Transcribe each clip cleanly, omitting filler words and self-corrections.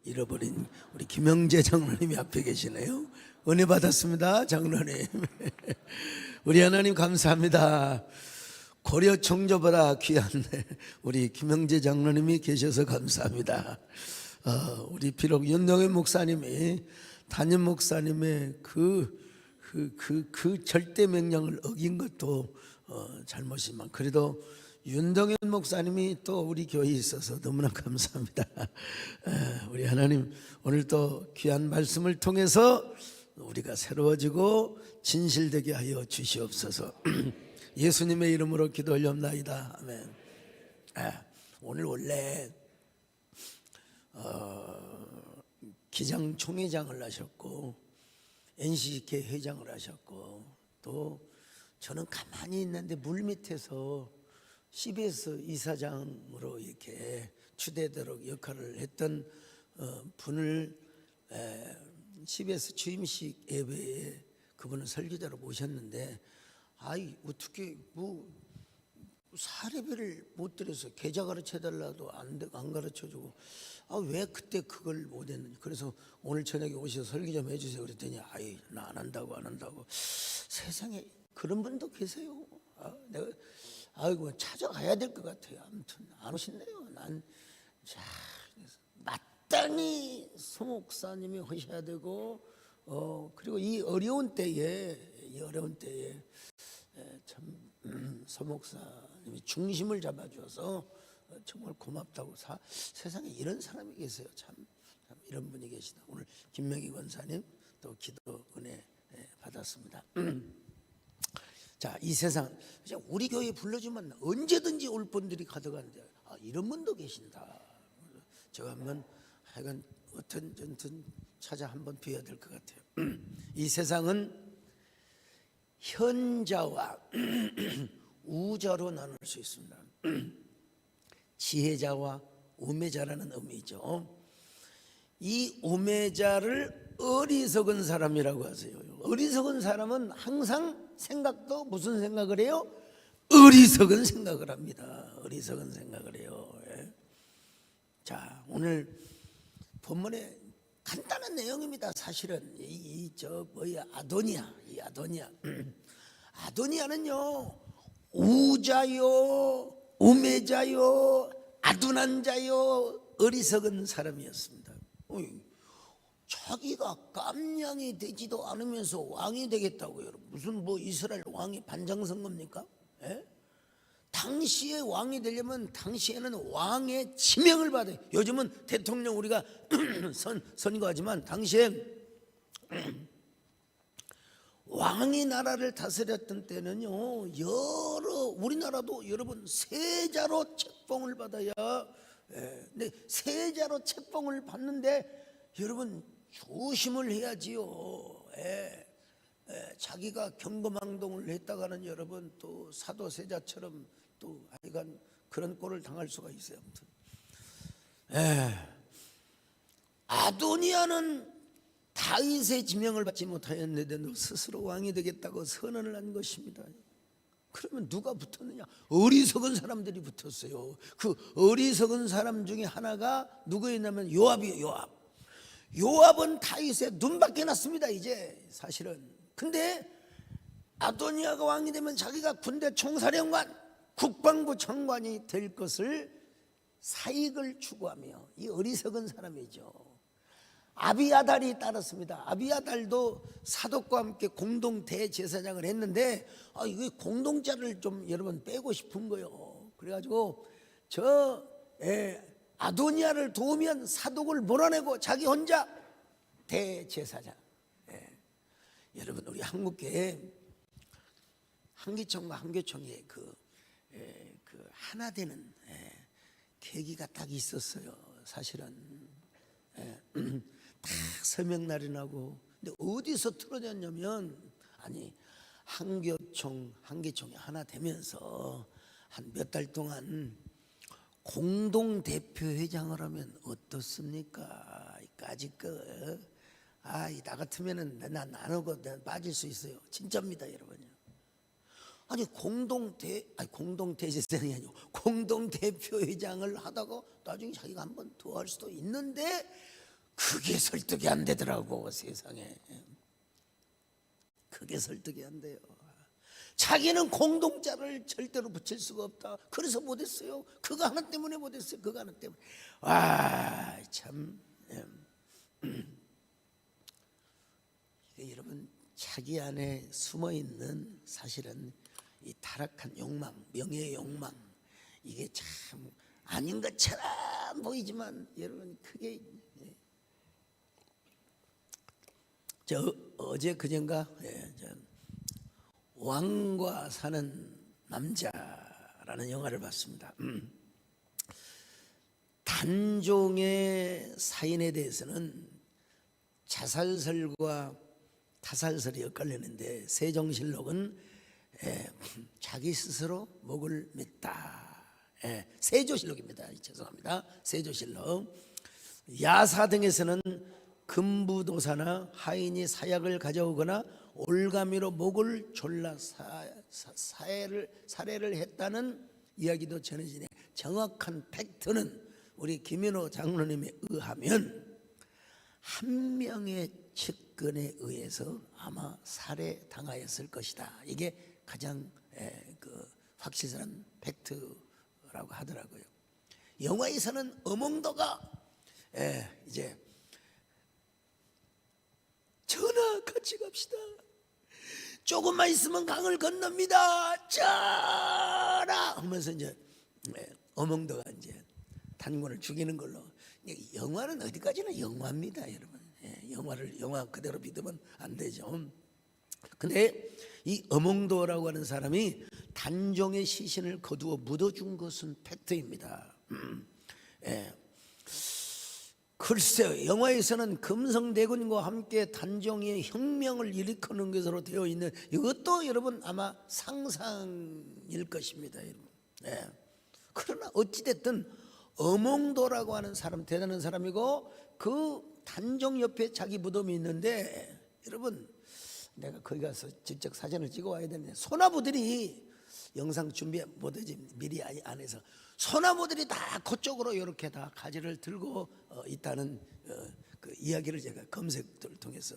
잃어버린 우리 김영재 장로님이 앞에 계시네요. 은혜 받았습니다, 장로님. 우리 하나님 감사합니다. 고려 청조보다 귀한 우리 김영재 장로님이 계셔서 감사합니다. 우리 비록 윤동현 목사님이 담임 목사님의 그 절대 명령을 어긴 것도 잘못이지만 그래도 윤동현 목사님이 또 우리 교회에 있어서 너무나 감사합니다. 우리 하나님 오늘 또 귀한 말씀을 통해서 우리가 새로워지고 진실되게 하여 주시옵소서. 예수님의 이름으로 기도 올려옵나이다. 아멘. 오늘 원래 기장총회장을 하셨고 NCK 회장을 하셨고 또 저는 가만히 있는데 물밑에서 CBS 이사장으로 이렇게 추대도록 역할을 했던 분을 CBS 취임식 예배에 그분을 설교자로 모셨는데 어떻게 사례비를 못 드려서 계좌 가르쳐달라도 안 가르쳐주고 왜 그때 그걸 못했는지. 그래서 오늘 저녁에 오셔서 설교 좀 해주세요 그랬더니 나 안 한다고. 세상에 그런 분도 계세요. 내가 찾아가야 될 것 같아요. 아무튼 안 오신대요. 마땅히 소목사님이 하셔야 되고 그리고 이 어려운 때에 참 소목사님이 중심을 잡아줘서 정말 고맙다고. 세상에 이런 사람이 계세요. 참 이런 분이 계시다. 오늘 김명희 권사님 또 기도 은혜 받았습니다. 자, 이 세상 우리 교회에 불러주면 언제든지 올 분들이 가득한데 이런 분도 계신다. 제가 한번 하여간 어떤 찾아 한번 뵈야 될 것 같아요. 이 세상은 현자와 우자로 나눌 수 있습니다. 지혜자와 우매자라는 의미죠. 이 우매자를 어리석은 사람이라고 하세요. 어리석은 사람은 항상 생각도 무슨 생각을 해요? 어리석은 생각을 합니다. 어리석은 생각을 해요. 자, 오늘 본문에 간단한 내용입니다. 사실은 아도니아는요 우자요, 우매자요, 아둔한 자요, 어리석은 사람이었습니다. 자기가 깜냥이 되지도 않으면서 왕이 되겠다고요. 무슨 이스라엘 왕이 반장선거입니까? 당시에 왕이 되려면 당시에는 왕의 지명을 받아요. 요즘은 대통령 우리가 선거하지만 당시에 왕이 나라를 다스렸던 때는요 우리나라도 여러분 세자로 책봉을 받아야 근데 세자로 책봉을 받는데 여러분 조심을 해야지요. 자기가 경거망동을 했다가는 여러분 또 사도세자처럼 또 하여간 그런 꼴을 당할 수가 있어요. 아무튼 아도니아는 다윗의 지명을 받지 못하였는데 스스로 왕이 되겠다고 선언을 한 것입니다. 그러면 누가 붙었느냐? 어리석은 사람들이 붙었어요. 그 어리석은 사람 중에 하나가 누구였냐면 요압이에요. 요압은 다윗의 눈밖에 났습니다. 이제 사실은. 근데 아도니아가 왕이 되면 자기가 군대 총사령관, 국방부 장관이 될 것을 사익을 추구하며 이 어리석은 사람이죠. 아비아달이 따랐습니다. 아비아달도 사독과 함께 공동 대제사장을 했는데 이거 공동자를 좀 여러분 빼고 싶은 거예요. 그래가지고 아도니아를 도우면 사독을 몰아내고 자기 혼자 대제사장. 여러분 우리 한국교회 한기총과 한교총의 그 하나 되는 계기가 딱 있었어요. 사실은 다 서명날이 나고 근데 어디서 틀어졌냐면 한기총이 하나 되면서 한 몇 달 동안 공동대표회장을 하면 어떻습니까? 이까짓 나 같으면은 난 안 하고 빠질 수 있어요. 진짜입니다, 여러분요. 공동대제사장이 아니고 공동대표회장을 하다가 나중에 자기가 한 번 더 할 수도 있는데 그게 설득이 안 되더라고. 세상에 그게 설득이 안 돼요. 자기는 공동자를 절대로 붙일 수가 없다. 그래서 못했어요. 그거 하나 때문에 못했어요. 그거 하나 때문에. 참 여러분, 자기 안에 숨어있는 사실은 이 타락한 욕망, 명예의 욕망, 이게 참 아닌 것처럼 보이지만 여러분 그게 어제 그젠가 왕과 사는 남자라는 영화를 봤습니다. 단종의 사인에 대해서는 자살설과 타살설이 엇갈리는데 세종실록은 자기 스스로 목을 맸다. 세조실록입니다. 죄송합니다. 세조실록. 야사 등에서는 금부도사나 하인이 사약을 가져오거나 올가미로 목을 졸라 살해를 했다는 이야기도 전해지네. 정확한 팩트는 우리 김인호 장로님에 의하면 한 명의 측근에 의해서 아마 살해당하였을 것이다. 이게 가장 확실한 팩트라고 하더라고요. 영화에서는 어몽도가 이제 전하 같이 갑시다. 조금만 있으면 강을 건넙니다. 전하 하면서 이제 어몽도가 이제 단군을 죽이는 걸로. 영화는 어디까지나 영화입니다, 여러분. 영화 그대로 믿으면 안 되죠. 근데 이 어몽도라고 하는 사람이 단종의 시신을 거두어 묻어준 것은 팩트입니다. 글쎄요, 영화에서는 금성대군과 함께 단종의 혁명을 일으키는 것으로 되어 있는 이것도 여러분 아마 상상일 것입니다, 여러분. 그러나 어찌됐든 어몽도라고 하는 사람 대단한 사람이고 그 단종 옆에 자기 무덤이 있는데 여러분 내가 거기 가서 직접 사진을 찍어 와야 되는데 소나무들이 영상 준비 못하지 미리 안 해서 소나무들이 다 그쪽으로 이렇게 다 가지를 들고 있다는 그 이야기를 제가 검색을 통해서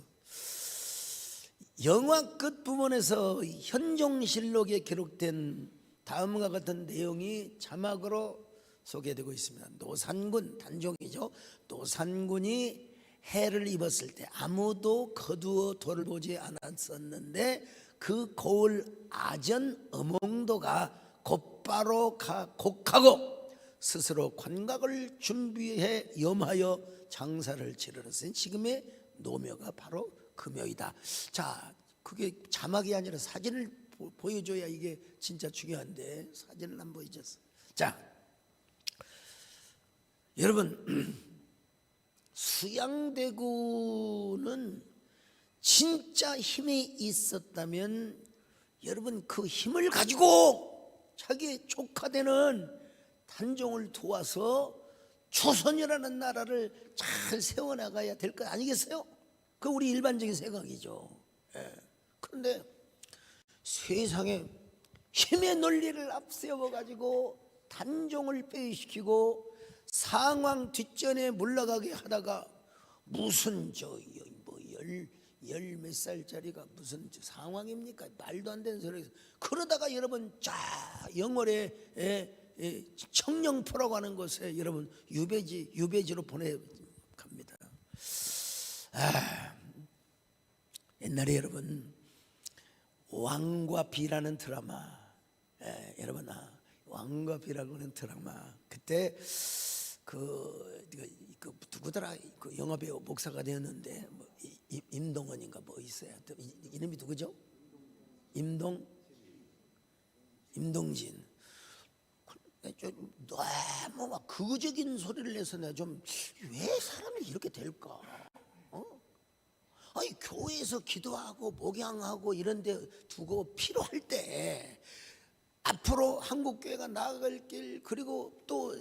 영화 끝부분에서 현종실록에 기록된 다음과 같은 내용이 자막으로 소개되고 있습니다. 노산군, 단종이죠. 노산군이 해를 입었을 때 아무도 거두어 돌보지 않았었는데 그 고을 아전 어몽도가 곧바로 곡하고 스스로 관각을 준비해 염하여 장사를 치르렀으니 지금의 노묘가 바로 그 묘이다. 자, 그게 자막이 아니라 사진을 보여줘야 이게 진짜 중요한데 사진을 안 보여줬어. 자, 여러분 수양대군은 진짜 힘이 있었다면 여러분 그 힘을 가지고 자기의 조카되는 단종을 도와서 조선이라는 나라를 잘 세워나가야 될 것 아니겠어요? 그 우리 일반적인 생각이죠. 그런데 세상에 힘의 논리를 앞세워 가지고 단종을 빼시키고 상황 뒷전에 물러가게 하다가 무슨 열 몇 살짜리가 무슨 상황입니까? 말도 안 되는 소리. 그러다가 여러분 영월에 청령포라고 하는 곳에 여러분 유배지로 보내갑니다. 옛날에 여러분 왕과 비라는 드라마, 여러분 왕과 비라고 하는 드라마 그때 그 누구더라 그 영화배우 목사가 되었는데 뭐 임동원인가 뭐 있어요. 이름이 누구죠? 임동진. 너무 막 극적인 소리를 내서 내가 좀 왜 사람이 이렇게 될까? 아니 교회에서 기도하고 목양하고 이런데 두고 필요할 때 앞으로 한국 교회가 나아갈 길 그리고 또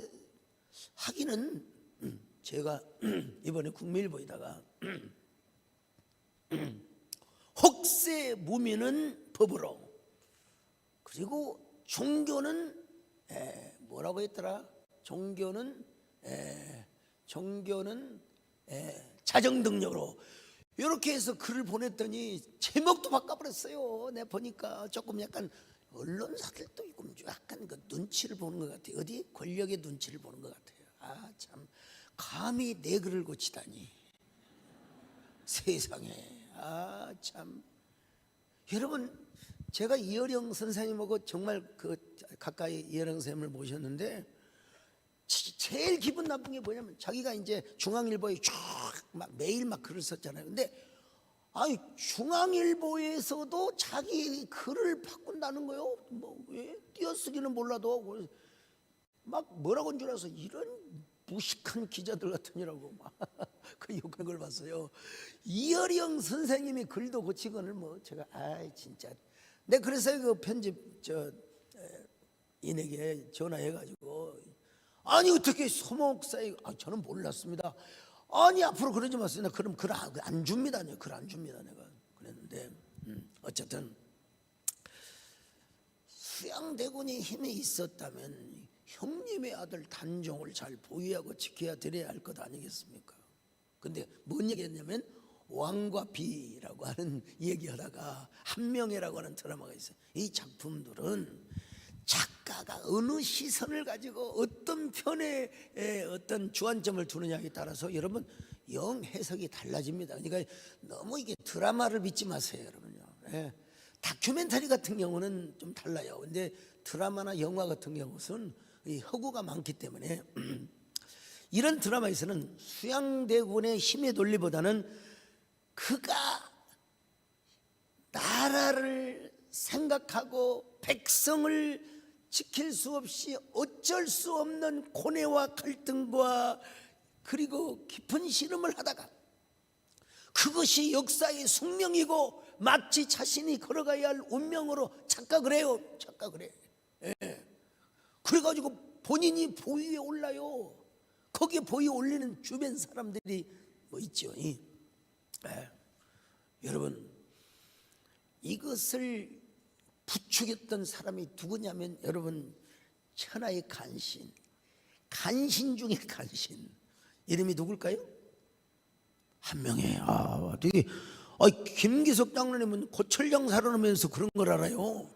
하기는 제가 이번에 국민일보에다가 혹세 무민은 법으로 그리고 종교는 뭐라고 했더라? 종교는 자정등력으로 이렇게 해서 글을 보냈더니 제목도 바꿔버렸어요. 내가 보니까 조금 약간 언론사들도 있고 약간 그 눈치를 보는 것 같아요. 어디? 권력의 눈치를 보는 것 같아요. 아, 참 감히 내 글을 고치다니. 세상에. 아, 참. 여러분, 제가 이어령 선생님하고 정말 그 가까이 이어령 선생님을 모셨는데 제일 기분 나쁜 게 뭐냐면 자기가 이제 중앙일보에 쭉 막 매일 막 글을 썼잖아요. 근데 아니 중앙일보에서도 자기 글을 바꾼다는 거요. 뭐 왜 띄어쓰기는 몰라도 막 뭐라고 한 줄 알아서 이런 무식한 기자들 같으니라고 막 그 욕한 걸 봤어요. 이어령 선생님이 글도 고치고는 뭐 제가 아이 진짜. 내 그래서 그 편집 인에게 전화해가지고 아니 어떻게 소목사에 저는 몰랐습니다. 아니 앞으로 그러지 마세요. 나 그럼 글 안 줍니다. 글 안 줍니다. 내가 그랬는데 어쨌든 수양대군이 힘이 있었다면 형님의 아들 단종을 잘 보유하고 지켜야 드려야 할 것 아니겠습니까? 근데 뭔 얘기했냐면 왕과 비라고 하는 얘기하다가 한명회라고 하는 드라마가 있어요. 이 작품들은 작가가 어느 시선을 가지고 어떤 편에 어떤 주안점을 두느냐에 따라서 여러분 영 해석이 달라집니다. 그러니까 너무 이게 드라마를 믿지 마세요, 여러분요. 다큐멘터리 같은 경우는 좀 달라요. 근데 드라마나 영화 같은 경우는 이 허구가 많기 때문에 이런 드라마에서는 수양대군의 힘의 논리보다는 그가 나라를 생각하고 백성을 지킬 수 없이 어쩔 수 없는 고뇌와 갈등과 그리고 깊은 씨름을 하다가 그것이 역사의 숙명이고 마치 자신이 걸어가야 할 운명으로 착각을 해요. 착각을 해. 그래가지고 본인이 보위에 올라요. 거기에 보위에 올리는 주변 사람들이 뭐 있죠. 여러분 이것을 부추겼던 사람이 누구냐면 여러분 천하의 간신 중에 간신. 이름이 누굴까요? 한명회. 되게 김기석 장로님은 고철장 살아나면서 그런 걸 알아요.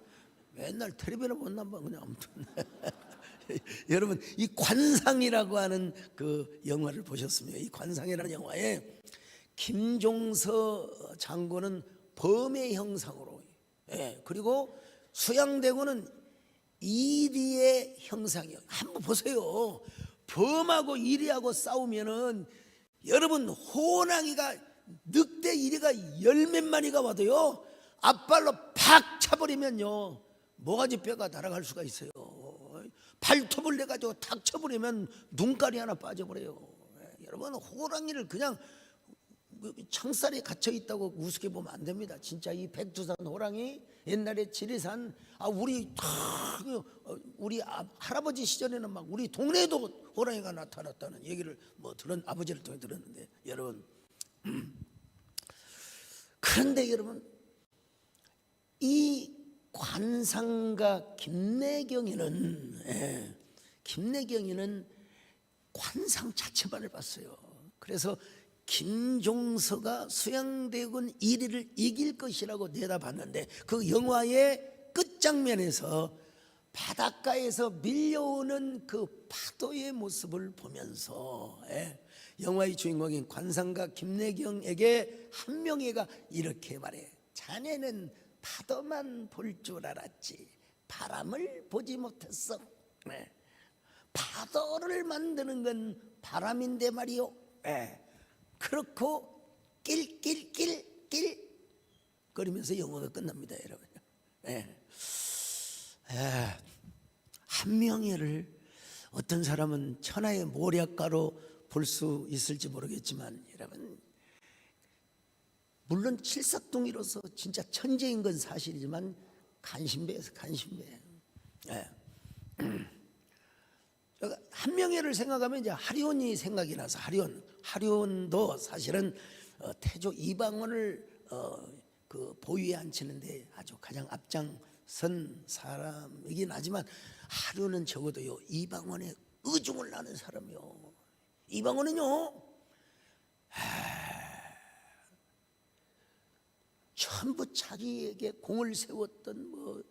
맨날 텔레비전 못나 봐 그냥 아무튼. 여러분 이 관상이라고 하는 그 영화를 보셨습니까? 이 관상이라는 영화에 김종서 장군은 범의 형상으로, 그리고 수양대군은 이리의 형상이요. 한번 보세요. 범하고 이리하고 싸우면은 여러분 호랑이가 늑대 이리가 열몇 마리가 와도요 앞발로 팍 차버리면요 모가지 뼈가 날아갈 수가 있어요. 발톱을 내가지고 탁 쳐버리면 눈깔이 하나 빠져버려요. 여러분 호랑이를 그냥 창살에 갇혀 있다고 우습게 보면 안 됩니다. 진짜 이 백두산 호랑이 옛날에 지리산 우리 할아버지 시절에는 막 우리 동네에도 호랑이가 나타났다는 얘기를 뭐 아버지를 통해 들었는데 여러분 그런데 여러분 이 관상가 김내경이는 관상 자체만을 봤어요. 그래서 김종서가 수양대군 1위를 이길 것이라고 내다봤는데 그 영화의 끝장면에서 바닷가에서 밀려오는 그 파도의 모습을 보면서 영화의 주인공인 관상가 김내경에게 한명회가 이렇게 말해. 자네는 파도만 볼 줄 알았지 바람을 보지 못했어. 파도를 만드는 건 바람인데 말이요. 그렇고 낄낄낄낄 거리면서 영화가 끝납니다, 여러분. 한명회를 어떤 사람은 천하의 모략가로 볼 수 있을지 모르겠지만 여러분 물론 칠삭둥이로서 진짜 천재인 건 사실이지만 간신배에서 간신배. 한명회를 생각하면 이제 하리온이 생각이 나서 하리온도 사실은 태조 이방원을 그 보위에 앉히는데 아주 가장 앞장선 사람이긴 하지만 하리온은 적어도요 이방원의 의중을 나는 사람이요. 이방원은요 전부 자기에게 공을 세웠던 뭐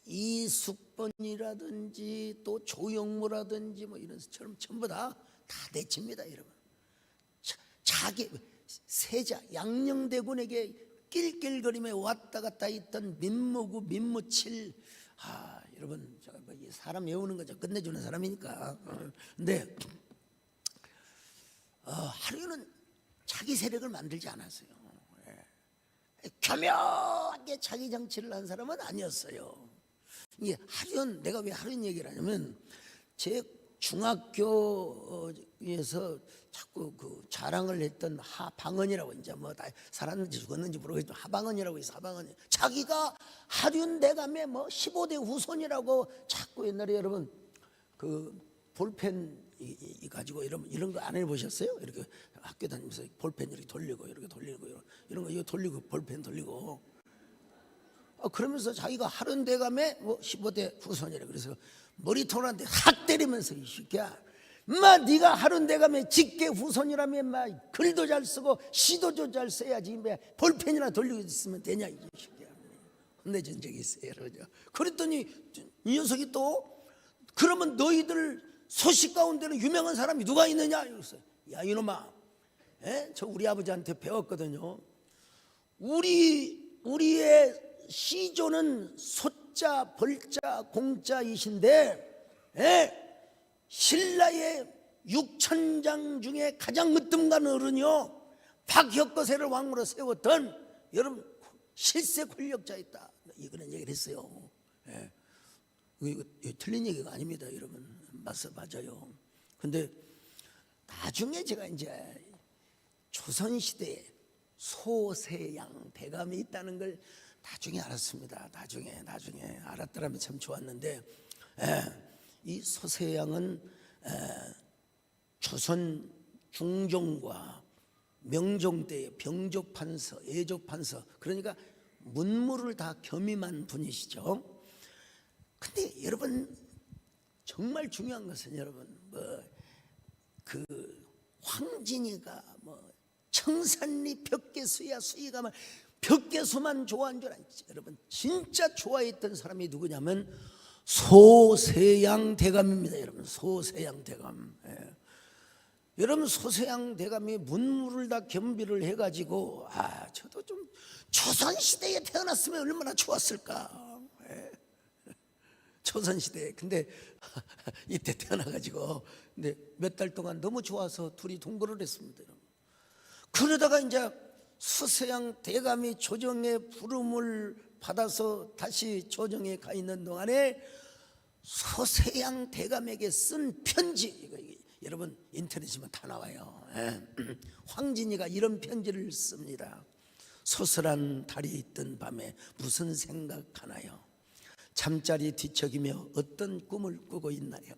이숙번이라든지 또 조영모라든지 뭐 이런 것처럼 전부 다 내칩니다, 여러분. 자기 세자 양녕대군에게 낄낄거리며 왔다 갔다 있던 민무구 민무칠, 여러분 제가 뭐 사람 외우는 거죠. 끝내주는 사람이니까. 근데 하루는 자기 세력을 만들지 않았어요. 교묘하게 자기 정치를 한 사람은 아니었어요. 이게 하루는, 내가 왜 하루는 얘기를 하냐면, 제 중학교에서 자꾸 그 자랑을 했던 하방언이라고, 이제 뭐 다 살았는지 죽었는지 모르겠지만 하방언이라고 있어. 하방언이 자기가 하륜대감의 뭐 15대 후손이라고 자꾸 옛날에 여러분 그 볼펜 이 가지고 이런 거 안 해보셨어요? 이렇게 학교 다니면서 볼펜 이렇게 돌리고 이렇게 돌리고 이런 거 이거 돌리고 볼펜 돌리고 그러면서 자기가 하륜대감의 뭐 15대 후손이라 그래서 머리통한테 확 때리면서, 이 새끼야, 마 네가 하륜대감의 직계 후손이라면 마 글도 잘 쓰고 시도 좀 잘 써야지 마 볼펜이나 돌리고 있으면 되냐, 이 새끼야. 혼내준 적이 있어요, 여러분. 그랬더니 이 녀석이 또, 그러면 너희들 소식 가운데는 유명한 사람이 누가 있느냐? 이랬어요. 야 이놈아, 저 우리 아버지한테 배웠거든요. 우리의 시조는 소자, 벌자, 공자이신데, 신라의 6천장 중에 가장 으뜸간 어른이요, 박혁거세를 왕으로 세웠던 여러분 실세 권력자 있다, 이거는 얘기를 했어요. 이거 틀린 얘기가 아닙니다, 여러분. 맞아요. 근데 나중에 제가 이제 조선시대에 소세양 대감이 있다는 걸 나중에 알았습니다. 나중에 알았더라면 참 좋았는데, 이 소세양은 조선 중종과 명종 때의 병족판서, 애족판서, 그러니까 문무를 다 겸임한 분이시죠. 근데 여러분 정말 중요한 것은, 여러분 그 황진이가 뭐 청산리 벽계수야, 수위가 막 벽계수만 좋아한 줄 알지. 여러분 진짜 좋아했던 사람이 누구냐면 소세양 대감입니다. 여러분 소세양 대감. 여러분 소세양 대감이 문무를 다 겸비를 해가지고, 저도 좀 조선시대에 태어났으면 얼마나 좋았을까. 조선시대에. 근데 이때 태어나가지고, 근데 몇 달 동안 너무 좋아서 둘이 동거를 했습니다. 그러다가 이제 소세양 대감이 조정의 부름을 받아서 다시 조정에 가 있는 동안에 소세양 대감에게 쓴 편지, 이거 여러분 인터넷이면 다 나와요. 황진이가 이런 편지를 씁니다. 소설한 달이 있던 밤에 무슨 생각하나요? 잠자리 뒤척이며 어떤 꿈을 꾸고 있나요?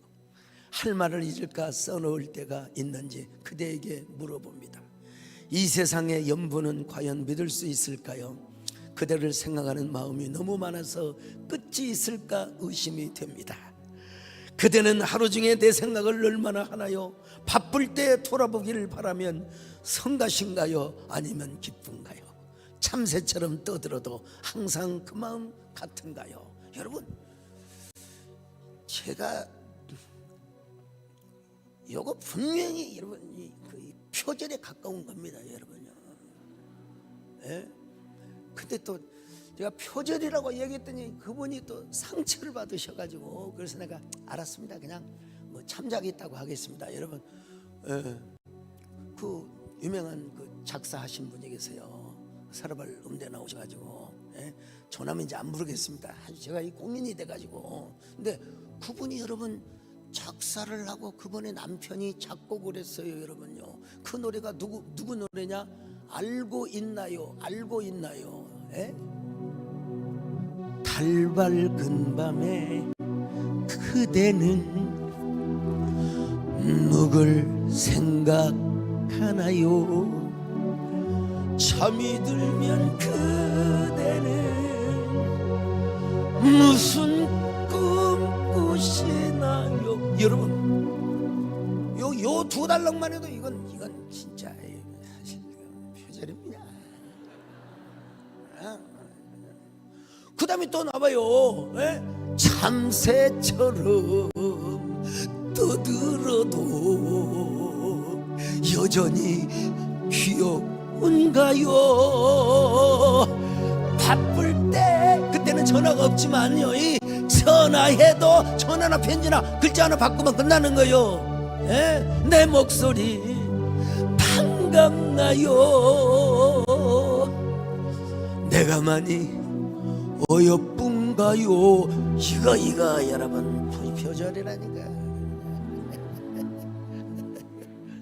할 말을 잊을까 써놓을 때가 있는지 그대에게 물어봅니다. 이 세상의 연분은 과연 믿을 수 있을까요? 그대를 생각하는 마음이 너무 많아서 끝이 있을까 의심이 됩니다. 그대는 하루 중에 내 생각을 얼마나 하나요? 바쁠 때 돌아보기를 바라면 성가신가요? 아니면 기쁜가요? 참새처럼 떠들어도 항상 그 마음 같은가요? 여러분, 제가 이거 분명히 여러분 그 표절에 가까운 겁니다, 여러분요. 근데 또 제가 표절이라고 얘기했더니 그분이 또 상처를 받으셔가지고, 그래서 내가 알았습니다, 그냥 뭐 참작이 있다고 하겠습니다. 여러분, 그 유명한 그 작사하신 분이 계세요. 사르발 음대 나오셔가지고, 조남은 이제 안 부르겠습니다. 제가 이 공인이 돼가지고. 근데 그분이 여러분 작사를 하고 그분의 남편이 작곡을 했어요, 여러분요. 그 노래가 누구 노래냐? 알고 있나요? 알고 있나요? 달 밝은 밤에 그대는 누굴 생각하나요? 잠이 들면 그대는 무슨 꿈 꾸시나요? 여러분, 요 두 달락만 해도 이건 진짜 사실 표절입니다. 다음에 또 나와요. 예? 참새처럼 떠들어도 여전히 귀여운가요? 바쁠 때 그때는 전화가 없지만요, 이 전화해도 전화나 편지나 글자 하나 바꾸면 끝나는 거요. 예? 내 목소리 반갑나요? 내가 많이 어여쁜가요? 이거 여러분 표절이라니까.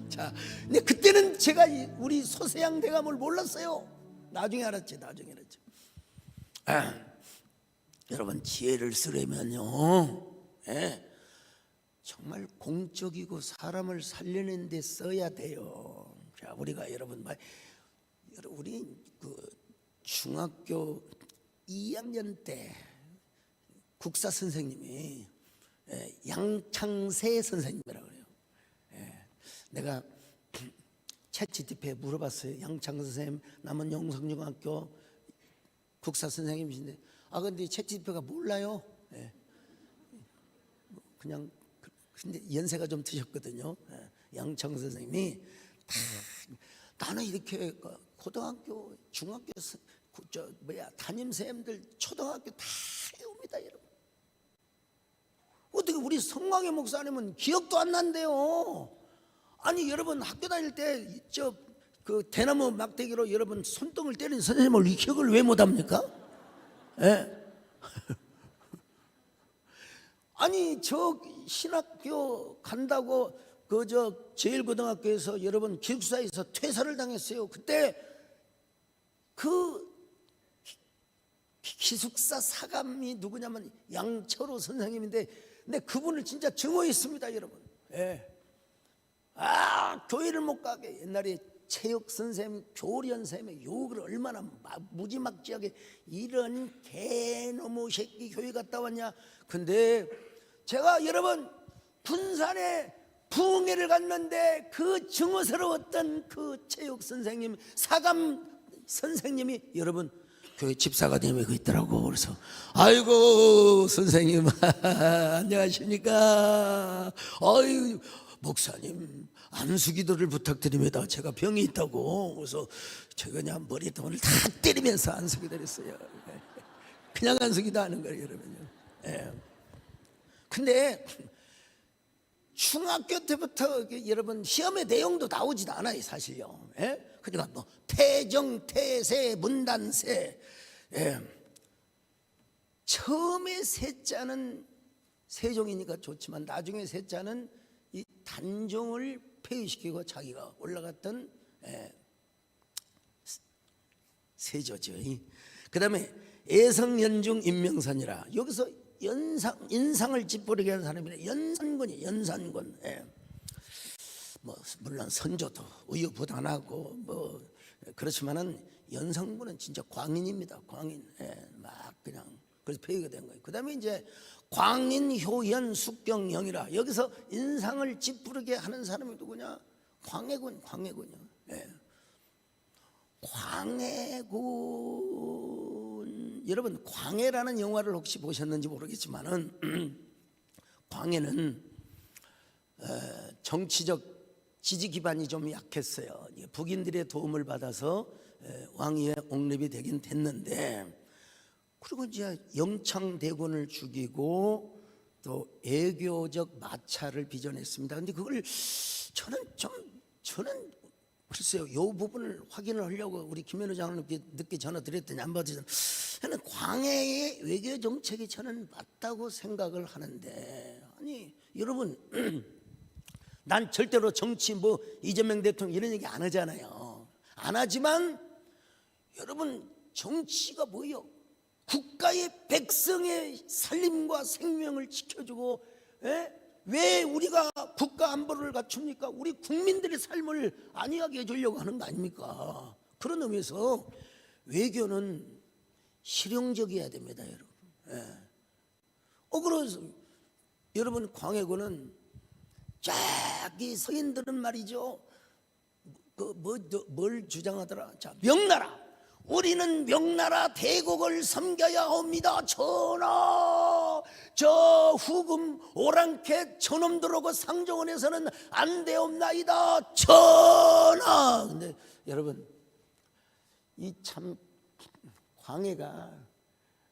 자, 근데 그때는 제가 우리 소세양 대감을 몰랐어요. 나중에 알았지. 여러분 지혜를 쓰려면요, 정말 공적이고 사람을 살려낸 데 써야 돼요. 자, 우리가 여러분 우리 그 중학교 2학년 때 국사 선생님이 양창세 선생님이라고 그래요. 내가 챗GPT에 물어봤어요. 양창세 선생님 남원 영성중학교 국사 선생님이신데, 근데 챗GPT가 몰라요. 그냥 근데 연세가 좀 드셨거든요. 양창세 선생님이 나는 이렇게 고등학교, 중학교, 담임선생님들 초등학교 다 해옵니다, 여러분. 어떻게 우리 성광의 목사님은 기억도 안 난대요. 아니 여러분 학교 다닐 때 그 대나무 막대기로 여러분 손등을 때린 선생님을 이 기억을 왜 못합니까? 아니 저 신학교 간다고 제일고등학교에서 여러분 기숙사에서 퇴사를 당했어요. 그때 그 기숙사 사감이 누구냐면 양철호 선생님인데, 근데 그분을 진짜 증오했습니다, 여러분. 교회를 못 가게 옛날에 체육 선생님, 교련 선생님의 욕을 얼마나 무지막지하게, 이런 개놈의 새끼 교회 갔다 왔냐. 근데 제가 여러분 군산에 부흥회를 갔는데 그 증오스러웠던 그 체육 선생님, 사감 선생님이 여러분 교회 집사가 되고 있더라고. 그래서 아이고 선생님 안녕하십니까. 아유 목사님 안수기도를 부탁드립니다. 제가 병이 있다고. 그래서 제가 그냥 머리통을 다 때리면서 안수기도를 했어요. 그냥 안수기도 하는 거예요, 여러분요. 근데 중학교 때부터 여러분 시험의 내용도 나오지도 않아요, 사실요. 그러니까 뭐 태정, 태세, 문단세. 처음에 세자는 세종이니까 좋지만 나중에 세자는 이 단종을 폐위시키고 자기가 올라갔던 세조죠. 그 다음에 애성연중 인명산이라, 여기서 인상을 찌푸리게 하는 사람이래. 연산군이 연산군. 뭐 물론 선조도 우유부단하고 뭐 그렇지만은 연산군은 진짜 광인입니다. 광인. 막 그냥 그래서 폐위가 된 거예요. 그 다음에 이제 광인, 효연, 숙경영이라, 여기서 인상을 찌푸리게 하는 사람이 누구냐? 광해군이요. 광해군. 여러분 광해라는 영화를 혹시 보셨는지 모르겠지만은 광해는 정치적 지지 기반이 좀 약했어요. 북인들의 도움을 받아서 왕위에 옹립이 되긴 됐는데, 그리고 이제 영창대군을 죽이고 또 애교적 마찰을 빚어냈습니다. 근데 그걸 저는 글쎄요, 이 부분을 확인을 하려고 우리 김현우 장로님께 늦게 전화 드렸더니 안 받으셨는데, 저는 광해의 외교 정책이 저는 맞다고 생각을 하는데, 아니 여러분 난 절대로 정치 뭐 이재명 대통령 이런 얘기 안 하잖아요. 안 하지만 여러분 정치가 뭐예요? 국가의 백성의 살림과 생명을 지켜주고, 왜 우리가 국가 안보를 갖춥니까? 우리 국민들의 삶을 안위하게 해주려고 하는 거 아닙니까? 그런 의미에서 외교는 실용적이어야 됩니다, 여러분. 그래서 여러분 광해군은 저기 서인들은 말이죠, 뭘 주장하더라? 자, 명나라, 우리는 명나라 대국을 섬겨야 합니다. 전하, 저 후금 오랑캐 저놈들 오고 상정원에서는 안 되옵나이다. 전하. 근데 여러분, 이 참 광해가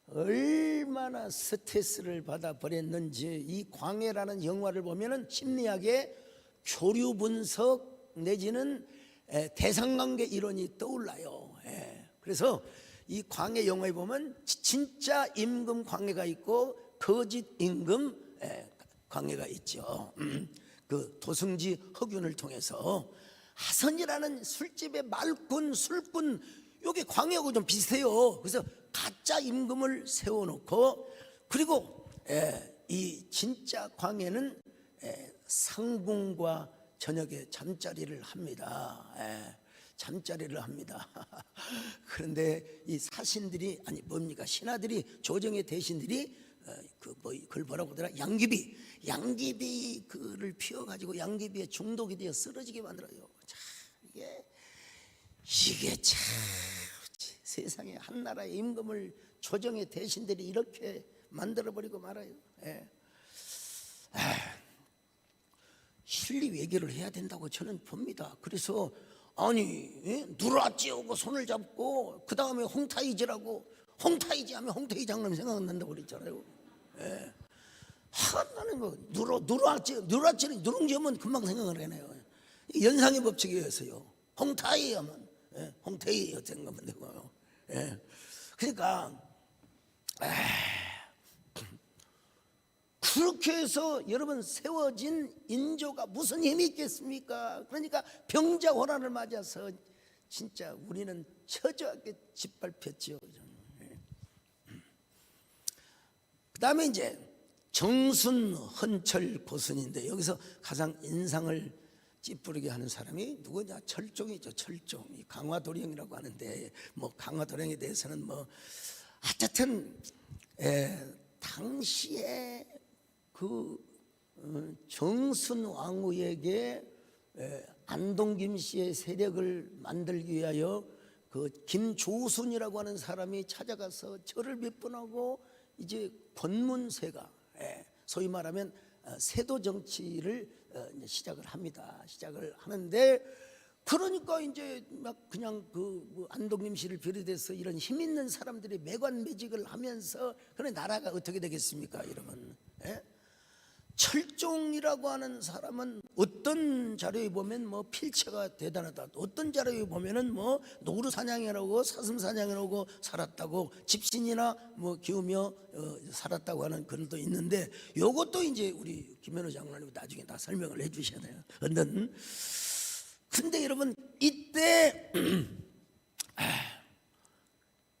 얼마나 스트레스를 받아 버렸는지 이 광해라는 영화를 보면은 심리학의 교류 분석 내지는 대상관계 이론이 떠올라요. 그래서 이 광해 영화에 보면 진짜 임금 광해가 있고 거짓 임금 광해가 있죠. 그 도승지 허균을 통해서 하선이라는 술집의 말꾼 술꾼, 여기 광해하고 좀 비슷해요. 그래서 가짜 임금을 세워놓고, 그리고 이 진짜 광해는 상궁과 저녁에 잠자리를 합니다. 잠자리를 합니다. 그런데 이 사신들이, 아니 뭡니까, 신하들이, 조정의 대신들이 그걸 뭐라고 하더라, 양귀비 그를 피워가지고 양귀비에 중독이 되어 쓰러지게 만들어요. 자, 이게 참 세상에 한 나라의 임금을 조정의 대신들이 이렇게 만들어버리고 말아요. 실리 외교를 해야 된다고 저는 봅니다. 그래서 아니 누라찌우고 손을 잡고 그 다음에 홍타이지라고, 홍타이지 하면 홍태희 장님 생각난다고 그랬잖아요. 나는 뭐 누라찌는 누룽지하면 금방 생각을 해내요. 연상의 법칙이었어요. 홍타이 하면 홍태희 생각하면 되고요. 그러니까 그렇게 해서 여러분 세워진 인조가 무슨 힘이 있겠습니까? 그러니까 병자호란을 맞아서 진짜 우리는 처절하게 짓밟혔죠. 그 다음에 이제 정순, 헌철, 고순인데 여기서 가장 인상을 찌푸리게 하는 사람이 누구냐? 철종이죠. 철종. 이 강화도령이라고 하는데, 뭐 강화도령에 대해서는 뭐 하여튼 당시에 그 정순 왕후에게 안동 김씨의 세력을 만들기 위하여 그 김조순이라고 하는 사람이 찾아가서 절을 몇 번 하고 이제 권문세가 소위 말하면 세도 정치를 시작을 합니다. 시작을 하는데, 그러니까 이제 막 그냥 그 안동림 씨를 비롯해서 이런 힘 있는 사람들이 매관매직을 하면서, 그래 나라가 어떻게 되겠습니까, 여러분? 철종이라고 하는 사람은 어떤 자료에 보면 뭐 필체가 대단하다, 어떤 자료에 보면은 뭐 노루 사냥이라고 사슴 사냥이라고 살았다고, 집신이나 뭐 기우며 살았다고 하는 글도 있는데, 요것도 이제 우리 김현우 장로님이 나중에 다 설명을 해주셔야 돼요. 근데 여러분 이때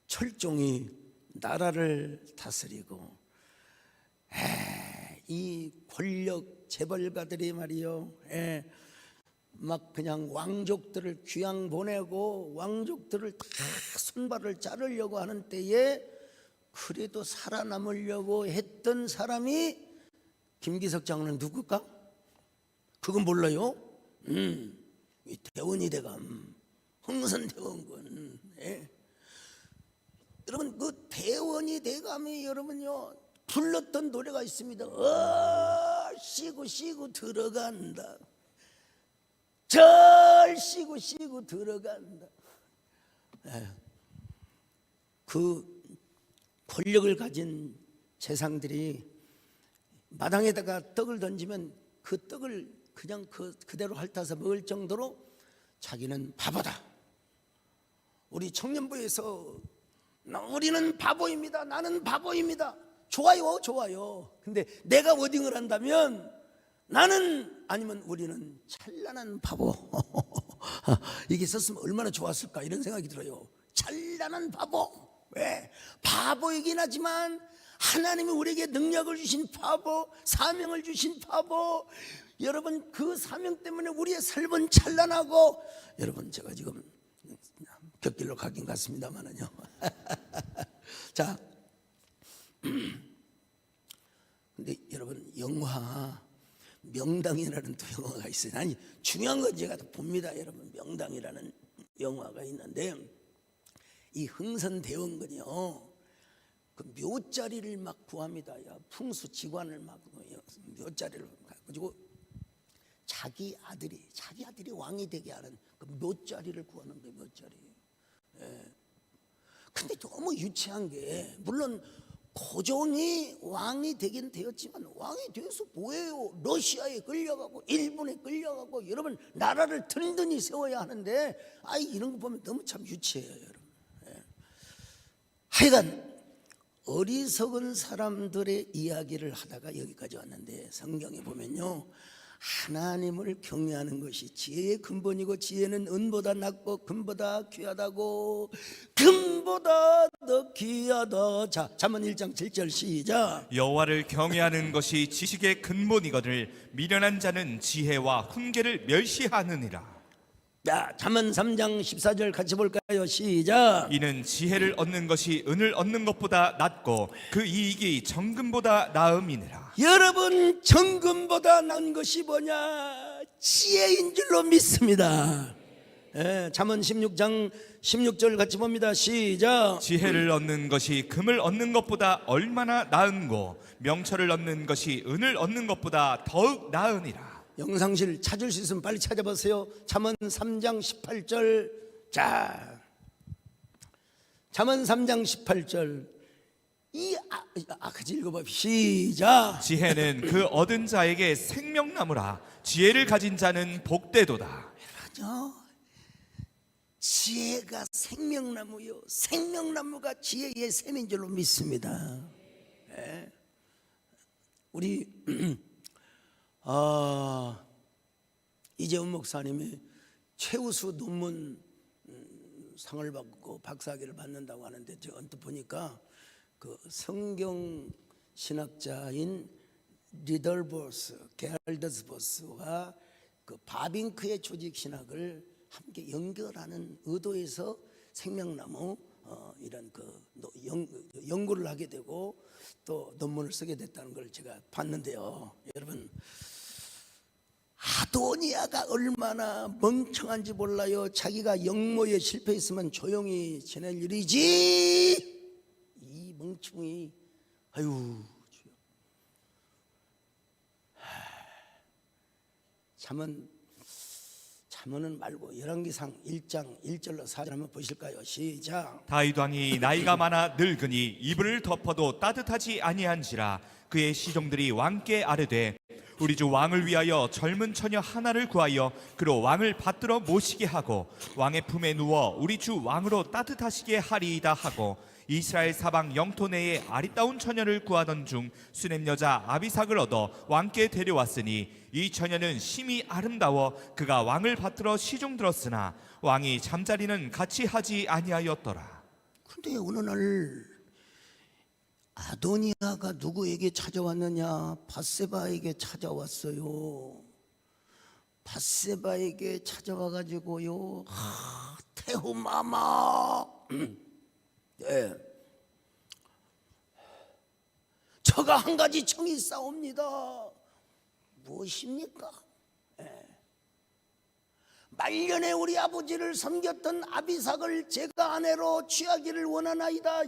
철종이 나라를 다스리고 이 권력 재벌가들이 말이요, 막 그냥 왕족들을 귀양 보내고 왕족들을 다 손발을 자르려고 하는 때에 그래도 살아남으려고 했던 사람이 김기석 장로는 누굴까? 그건 몰라요? 이 대원이 대감 흥선대원군. 여러분 그 대원이 대감이 여러분요 불렀던 노래가 있습니다. 쉬고 들어간다. 절 쉬고 들어간다. 그 권력을 가진 재상들이 마당에다가 떡을 던지면 그 떡을 그냥 그대로 핥아서 먹을 정도로 자기는 바보다. 우리 청년부에서 우리는 바보입니다. 나는 바보입니다. 좋아요. 근데 내가 워딩을 한다면 나는, 아니면 우리는 찬란한 바보. 이게 썼으면 얼마나 좋았을까 이런 생각이 들어요. 찬란한 바보. 왜? 바보이긴 하지만 하나님이 우리에게 능력을 주신 바보, 사명을 주신 바보. 여러분 그 사명 때문에 우리의 삶은 찬란하고, 여러분 제가 지금 곁길로 가긴 갔습니다만은요. 자, 근데 여러분 영화 명당이라는 또 영화가 있어요. 아니 중요한 건 제가 다 봅니다. 여러분 명당이라는 영화가 있는데, 이 흥선대원군이요, 그 묘자리를 막 구합니다. 야, 풍수지관을 막 묘자리를 가지고 자기 아들이 왕이 되게 하는 그 묘자리를 구하는 거예요. 묘자리. 근데 너무 유치한 게, 물론 고종이 왕이 되긴 되었지만 왕이 돼서 뭐예요? 러시아에 끌려가고 일본에 끌려가고 여러분 나라를 든든히 세워야 하는데, 이런 거 보면 너무 참 유치해요, 여러분. 하여간 어리석은 사람들의 이야기를 하다가 여기까지 왔는데, 성경에 보면요, 하나님을 경외하는 것이 지혜의 근본이고, 지혜는 은보다 낫고 금보다 귀하다고, 금보다 더 귀하다. 자, 잠언 1장 7절 시작. 여호와를 경외하는 것이 지식의 근본이거늘 미련한 자는 지혜와 훈계를 멸시하느니라. 자, 잠언 3장 14절 같이 볼까요? 시작. 이는 지혜를 얻는 것이 은을 얻는 것보다 낫고 그 이익이 정금보다 나음이니라. 여러분, 정금보다 나은 것이 뭐냐? 지혜인 줄로 믿습니다. 잠언 16장 16절 같이 봅니다. 시작. 지혜를 얻는 것이 금을 얻는 것보다 얼마나 나은고 명철을 얻는 것이 은을 얻는 것보다 더욱 나으니라. 영상실 찾을 수 있으면 빨리 찾아보세요. 잠언 3장 18절. 자, 잠언 3장 18절. 같이 읽어봐. 시작. 지혜는 그 얻은 자에게 생명나무라. 지혜를 가진 자는 복되도다. 맞아. 지혜가 생명나무요. 생명나무가 지혜의 샘인 줄로 믿습니다. 우리 이재훈 목사님이 최우수 논문 상을 받고 박사학위를 받는다고 하는데, 제가 언뜻 보니까 그 성경 신학자인 리덜보스, 게랄더스보스와 그 바빙크의 조직 신학을 함께 연결하는 의도에서 생명나무 이런 그 연구를 하게 되고 또 논문을 쓰게 됐다는 걸 제가 봤는데요. 여러분, 아도니아가 얼마나 멍청한지 몰라요. 자기가 역모에 실패했으면 조용히 지낼 일이지, 이 멍청이. 잠언은 말고 열왕기상 1장 1절로 4절 한번 보실까요? 시작. 다윗 왕이 나이가 많아 늙으니 이불을 덮어도 따뜻하지 아니한지라. 그의 시종들이 왕께 아뢰되 우리 주 왕을 위하여 젊은 처녀 하나를 구하여 그로 왕을 받들어 모시게 하고 왕의 품에 누워 우리 주 왕으로 따뜻하시게 하리이다 하고, 이스라엘 사방 영토 내에 아리따운 처녀를 구하던 중 수넴 여자 아비삭을 얻어 왕께 데려왔으니 이 처녀는 심히 아름다워 그가 왕을 받들어 시중 들었으나 왕이 잠자리는 같이 하지 아니하였더라. 근데 어느 날 아도니아가 누구에게 찾아왔느냐? 밧세바에게 찾아왔어요. 밧세바에게 찾아와가지고요, 태후마마, 네, 저가 한 가지 청이 싸웁니다. 무엇입니까? 말년에 우리 아버지를 섬겼던 아비삭을 제가 아내로 취하기를 원하나이다.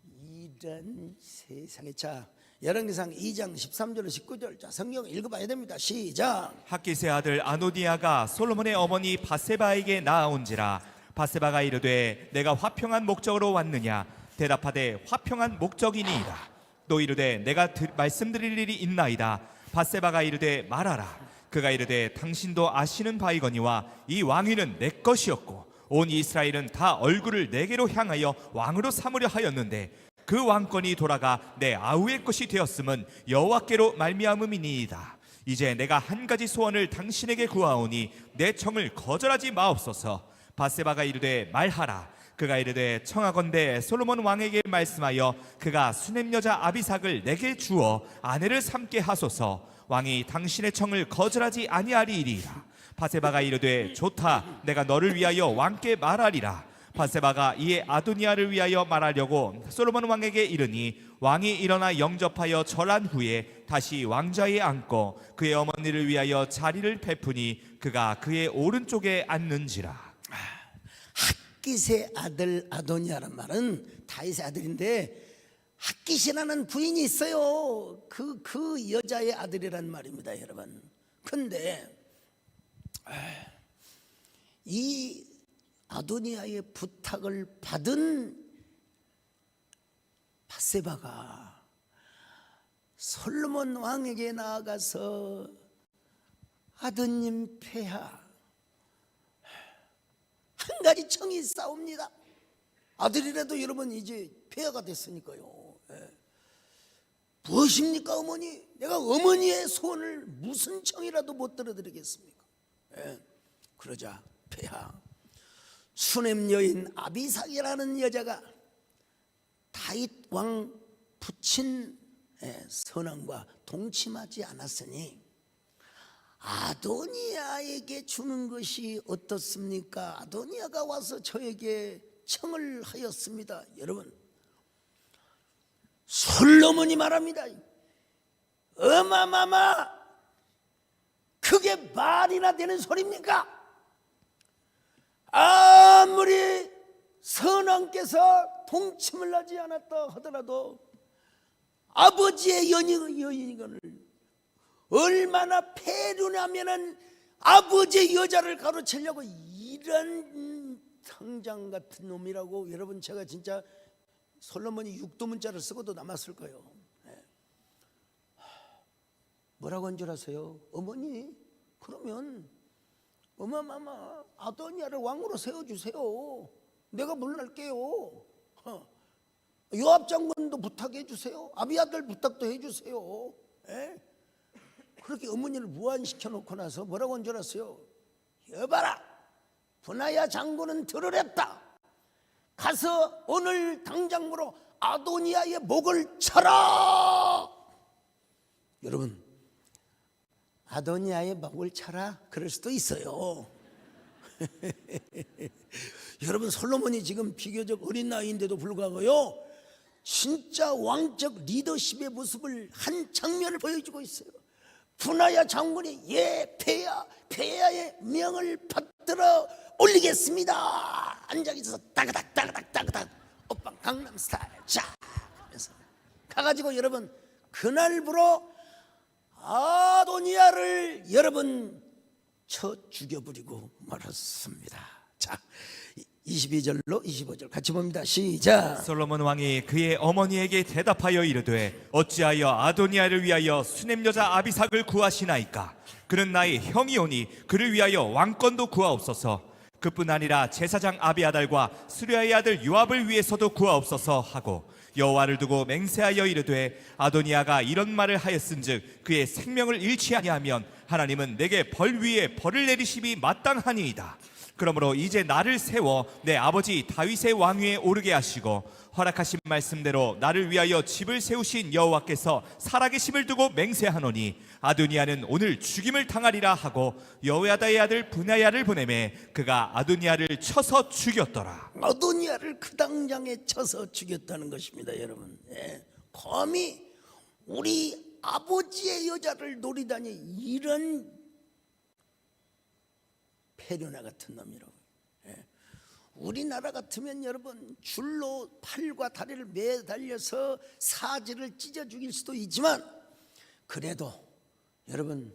이런 세상에. 자, 열왕기상 2장 13절 19절. 자, 성경 읽어봐야 됩니다. 시작. 학기스의 아들 아노디아가 솔로몬의 어머니 밧세바에게 나아온지라. 밧세바가 이르되 내가 화평한 목적으로 왔느냐? 대답하되 화평한 목적이니이다. 또 이르되 내가 말씀드릴 일이 있나이다. 밧세바가 이르되 말하라. 그가 이르되 당신도 아시는 바이거니와 이 왕위는 내 것이었고 온 이스라엘은 다 얼굴을 내게로 향하여 왕으로 삼으려 하였는데 그 왕권이 돌아가 내 아우의 것이 되었음은 여호와께로 말미암음이니이다. 이제 내가 한 가지 소원을 당신에게 구하오니 내 청을 거절하지 마옵소서. 밧세바가 이르되 말하라. 그가 이르되 청하건대 솔로몬 왕에게 말씀하여 그가 수넴 여자 아비삭을 내게 주어 아내를 삼게 하소서. 왕이 당신의 청을 거절하지 아니하리이리라. 밧세바가 이르되 좋다. 내가 너를 위하여 왕께 말하리라. 밧세바가 이에 아도니아를 위하여 말하려고 솔로몬 왕에게 이르니 왕이 일어나 영접하여 절한 후에 다시 왕좌에 앉고 그의 어머니를 위하여 자리를 베푸니 그가 그의 오른쪽에 앉는지라. 핫깃의 아들 아도니아란 말은 다윗의 아들인데 핫깃이라는 부인이 있어요. 그 여자의 아들이란 말입니다, 여러분. 근데 이 아도니아의 부탁을 받은 밧세바가 솔로몬 왕에게 나아가서 아드님 폐하, 한 가지 청이 있사옵니다. 아들이라도 여러분 이제 폐하가 됐으니까요. 무엇입니까 어머니? 내가 어머니의 소원을 무슨 청이라도 못 들어드리겠습니까? 그러자 폐하, 수넴 여인 아비삭이라는 여자가 다윗 왕 부친 선왕과 동침하지 않았으니 아도니아에게 주는 것이 어떻습니까? 아도니아가 와서 저에게 청을 하였습니다. 여러분, 솔로몬이 말합니다. 어마마마, 그게 말이나 되는 소리입니까? 아무리 선왕께서 동침을 하지 않았다 하더라도 아버지의 여인을 얼마나 폐륜하면은 아버지의 여자를 가로채려고, 이런 성장 같은 놈이라고. 여러분, 제가 진짜 솔로몬이 육도문자를 쓰고도 남았을 거예요. 뭐라고 한 줄 아세요? 어머니, 그러면 어마마마 아도니아를 왕으로 세워주세요. 내가 물러날게요. 요압 장군도 부탁해 주세요. 아비아들 부탁도 해주세요. 그렇게 어머니를 무안시켜 놓고 나서 뭐라고 한 줄 아세요? 여봐라, 분하야 장군은 들으랬다. 가서 오늘 당장으로 아도니아의 목을 쳐라. 여러분, 아도니아의 목을 쳐라, 그럴 수도 있어요. 여러분, 솔로몬이 지금 비교적 어린 나이인데도 불구하고요, 진짜 왕적 리더십의 모습을 한 장면을 보여주고 있어요. 분하야 장군이 폐하의 명을 받들어 올리겠습니다. 앉아있어서 따그닥 오빠 강남 스타일 자 하면서 가가지고 여러분, 그날부로 아도니아를 여러분 쳐 죽여버리고 말았습니다. 자, 22절로 25절 같이 봅니다. 시작. 솔로몬 왕이 그의 어머니에게 대답하여 이르되 어찌하여 아도니아를 위하여 수넴 여자 아비삭을 구하시나이까? 그는 나의 형이오니 그를 위하여 왕권도 구하옵소서. 그뿐 아니라 제사장 아비아달과 스루야의 아들 요압을 위해서도 구하옵소서 하고 여호와를 두고 맹세하여 이르되 아도니아가 이런 말을 하였은즉 그의 생명을 잃지 아니하면 하나님은 내게 벌 위에 벌을 내리심이 마땅하니이다. 그러므로 이제 나를 세워 내 아버지 다윗의 왕위에 오르게 하시고 허락하신 말씀대로 나를 위하여 집을 세우신 여호와께서 살아계심을 두고 맹세하노니 아도니아는 오늘 죽임을 당하리라 하고 여호야다의 아들 분하야를 보내매 그가 아도니아를 쳐서 죽였더라. 아도니아를 그 당장에 쳐서 죽였다는 것입니다. 여러분, 감히 우리 아버지의 여자를 노리다니, 이런 폐륜아 같은 놈이라고. 우리나라 같으면 여러분, 줄로 팔과 다리를 매달려서 사지를 찢어 죽일 수도 있지만, 그래도 여러분,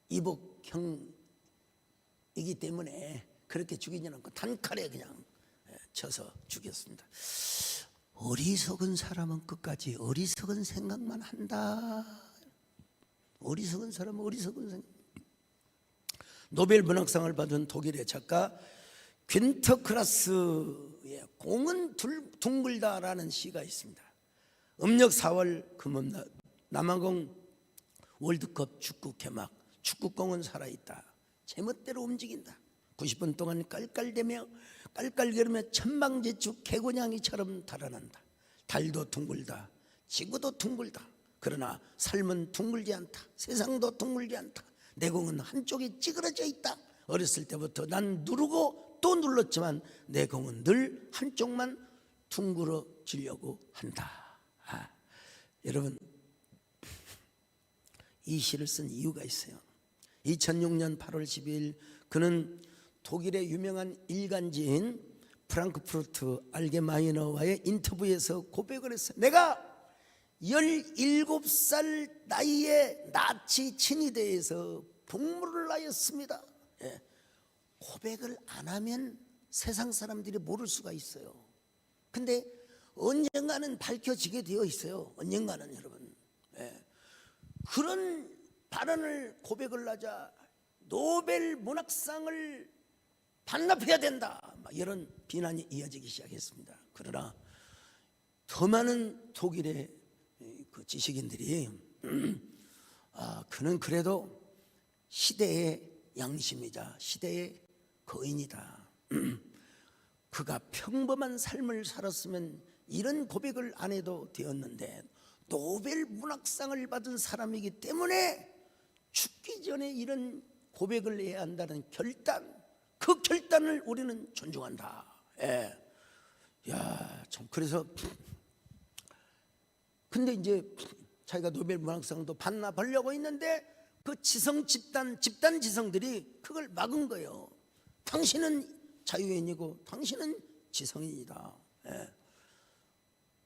이복형이기 때문에 그렇게 죽이지 않고 단칼에 그냥 쳐서 죽였습니다. 어리석은 사람은 끝까지 어리석은 생각만 한다. 어리석은 사람은 어리석은 생각. 노벨 문학상을 받은 독일의 작가 퀸터크라스의 공은 둥글다라는 시가 있습니다. 음력 4월 금음날 남아공 월드컵 축구 개막. 축구공은 살아있다. 제멋대로 움직인다. 90분 동안 깔깔대며 천방지축 개고냥이처럼 달아난다. 달도 둥글다. 지구도 둥글다. 그러나 삶은 둥글지 않다. 세상도 둥글지 않다. 내 공은 한쪽이 찌그러져 있다. 어렸을 때부터 난 누르고 또 눌렀지만 내 공은 늘 한쪽만 둥그러지려고 한다. 여러분, 이 시를 쓴 이유가 있어요. 2006년 8월 12일 그는 독일의 유명한 일간지인 프랑크푸르트 알게마이너와의 인터뷰에서 고백을 했어요. 내가 17살 나이에 나치 친위대에서 복무를 하였습니다. 예. 고백을 안 하면 세상 사람들이 모를 수가 있어요. 근데 언젠가는 밝혀지게 되어 있어요. 언젠가는 여러분. 예. 그런 발언을 고백을 하자 노벨 문학상을 반납해야 된다, 이런 비난이 이어지기 시작했습니다. 그러나 더 많은 독일의 그 지식인들이 그는 그래도 시대의 양심이자 시대의 거인이다. 그가 평범한 삶을 살았으면 이런 고백을 안 해도 되었는데 노벨 문학상을 받은 사람이기 때문에 죽기 전에 이런 고백을 해야 한다는 결단, 그 결단을 우리는 존중한다. 예. 야, 참 그래서 근데 이제 자기가 노벨 문학상도 반납하려고 했는데 그 집단 지성들이 그걸 막은 거예요. 당신은 자유인이고 당신은 지성인이다. 예.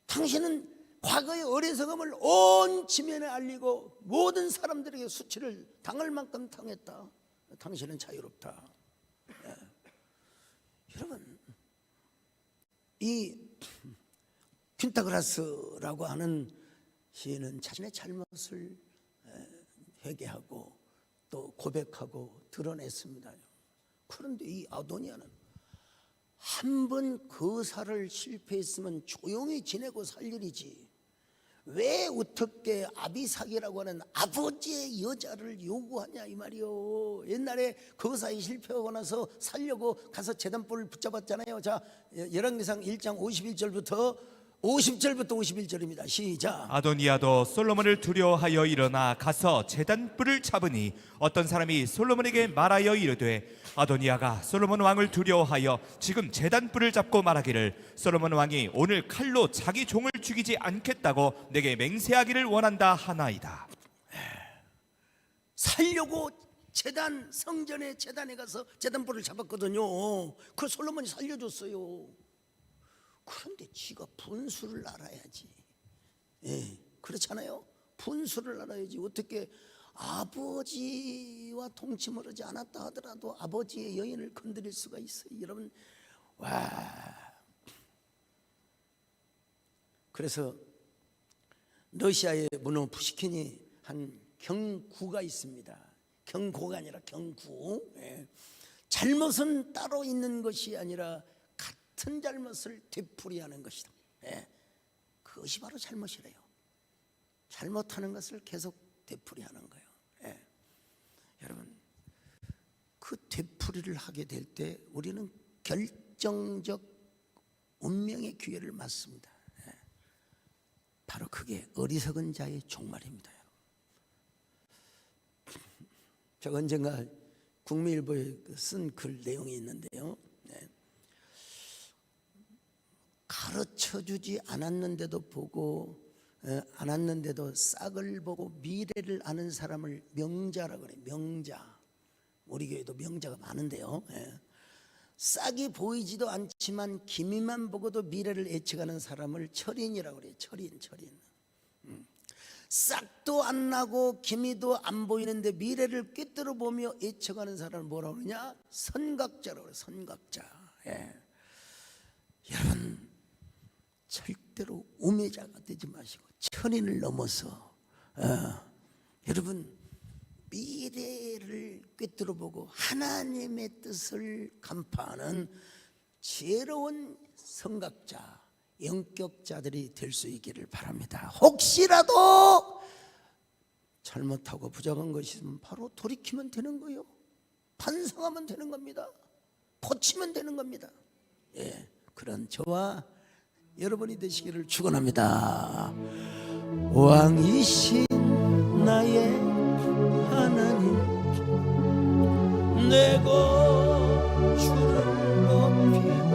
당신은 과거의 어리석음을 온 지면에 알리고 모든 사람들에게 수치를 당할 만큼 당했다. 당신은 자유롭다. 예. 여러분, 이 퀸타그라스라고 하는 시인은 자신의 잘못을 회개하고 또 고백하고 드러냈습니다. 그런데 이 아도니아는 한 번 거사를 실패했으면 조용히 지내고 살 일이지 왜 어떻게 아비삭이라고 하는 아버지의 여자를 요구하냐 이 말이요. 옛날에 거사에 실패하고 나서 살려고 가서 제단불을 붙잡았잖아요. 자, 열왕기상 1장 51절부터 51절입니다. 시작. 아도니아도 솔로몬을 두려워하여 일어나 가서 제단불을 잡으니 어떤 사람이 솔로몬에게 말하여 이르되 아도니아가 솔로몬 왕을 두려워하여 지금 제단불을 잡고 말하기를 솔로몬 왕이 오늘 칼로 자기 종을 죽이지 않겠다고 내게 맹세하기를 원한다 하나이다. 살려고 성전의 제단에 가서 제단불을 잡았거든요. 그 솔로몬이 살려줬어요. 그런데 지가 분수를 알아야지. 예, 그렇잖아요. 분수를 알아야지. 어떻게 아버지와 동침을 하지 않았다 하더라도 아버지의 여인을 건드릴 수가 있어요. 여러분, 와. 그래서 러시아의 문호 푸시킨이 한 경구가 있습니다. 경고가 아니라 경구. 예. 잘못은 따로 있는 것이 아니라 같은 잘못을 되풀이하는 것이다. 예. 그것이 바로 잘못이래요. 잘못하는 것을 계속 되풀이하는 거예요. 예. 여러분, 그 되풀이를 하게 될 때 우리는 결정적 운명의 기회를 맞습니다. 예. 바로 그게 어리석은 자의 종말입니다. 제가 언젠가 국민일보에 쓴 글 내용이 있는데요. 가르쳐주지 않았는데도 보고 않았는데도 싹을 보고 미래를 아는 사람을 명자라고 그래요. 명자. 우리 교회도 명자가 많은데요. 싹이 보이지도 않지만 기미만 보고도 미래를 예측하는 사람을 철인이라고 그래요. 철인. 싹도 안 나고 기미도 안 보이는데 미래를 꿰뚫어 보며 예측하는 사람을 뭐라고 그러냐? 선각자라고 그래요. 선각자. 예. 여러분, 절대로 우매자가 되지 마시고 천인을 넘어서 여러분 미래를 꿰뚫어 보고 하나님의 뜻을 간파하는 지혜로운 선각자, 영격자들이 될 수 있기를 바랍니다. 혹시라도 잘못하고 부족한 것이 있으면 바로 돌이키면 되는 거예요. 반성하면 되는 겁니다. 고치면 되는 겁니다. 예, 그런 저와 여러분이 되시기를 축원합니다. 왕이신 나의 하나님, 내가 주를 높이고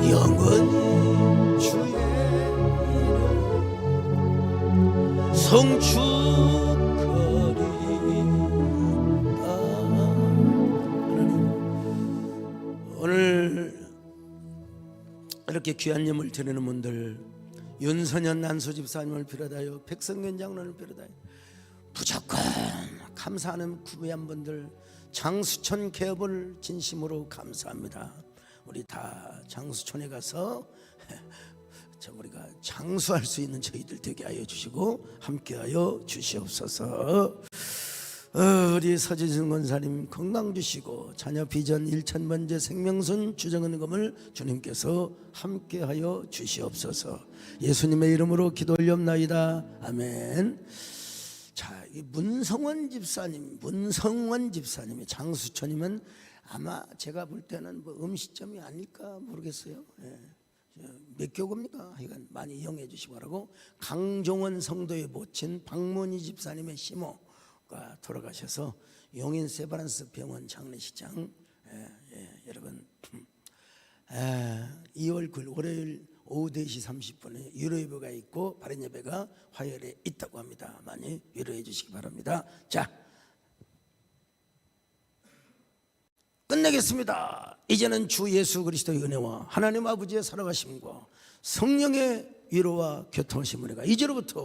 영원히 주의 이름 성축하리이다. 하나님, 이렇게 귀한 예물 드리는 분들, 윤선현 난수 집사님을 비롯하여 백성균 장로를 비롯하여 무조건 감사하는 구매한 분들, 장수촌 개업을 진심으로 감사합니다. 우리 다 장수촌에 가서 우리가 장수할 수 있는 저희들 되게 하여 주시고 함께하여 주시옵소서. 우리 서지승 권사님 건강 주시고 자녀 비전 1000번째 생명선 주정은금을 주님께서 함께하여 주시옵소서. 예수님의 이름으로 기도 올렵나이다. 아멘. 자, 이 문성원 집사님이 장수천이면 아마 제가 볼 때는 뭐 음식점이 아닐까 모르겠어요. 예. 몇 교구입니까? 하여간 많이 이용해 주시기 바라고. 강종원 성도의 모친 박문희 집사님의 시모가 돌아가셔서 용인 세바란스 병원 장례식장, 여러분 2월 9일 월요일 오후 4시 30분에 유료예배가 있고 발인 예배가 화요일에 있다고 합니다. 많이 위로해 주시기 바랍니다. 자, 끝내겠습니다. 이제는 주 예수 그리스도의 은혜와 하나님 아버지의 살아가심과 성령의 위로와 교통하심을 이제로부터